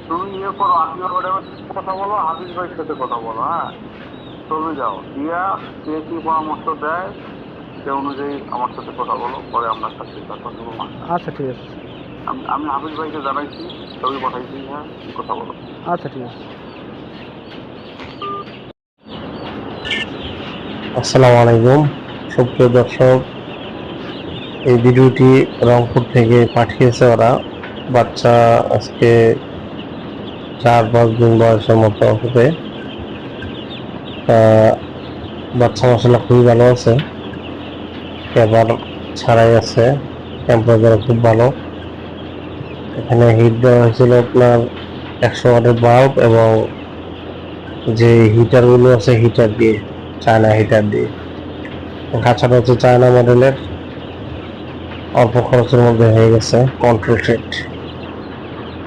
তুমি ইয়ে করো, কথা বলো, হাফিজ ভাইয়ের সাথে কথা বলো। হ্যাঁ, চলে যাও দিয়া কে কি পরামর্শ দেয় সে অনুযায়ী আমার সাথে কথা বলো, পরে আমরা সাথে কথা বলবো। আচ্ছা ঠিক আছে। আমি হাফিজ ভাইকে জানাইছি, ছবি পাঠাইছি। হ্যাঁ, কি কথা বলো। আচ্ছা ঠিক আছে। আসসালামু আলাইকুম সুপ্রিয় দর্শক, এই ভিডিওটি রংপুর থেকে পাঠিয়েছে ওরা। বাচ্চা আজকে 4-5 দিন বয়সের মতো হবে। বাচ্চা মশলা খুবই ভালো আছে, এবার ছাড়াই আছে, টেম্পারেচার খুব ভালো। এখানে হিট দেওয়া হয়েছিল আপনার 100 ওয়াটের বাল্ব এবং যে হিটারগুলো আছে হিটার দিয়ে, চায়না হিটার দিয়ে। কাছাটা হচ্ছে চায়না মডেলের, অল্প খরচের মধ্যে হয়ে গেছে কন্ট্রোল সেট।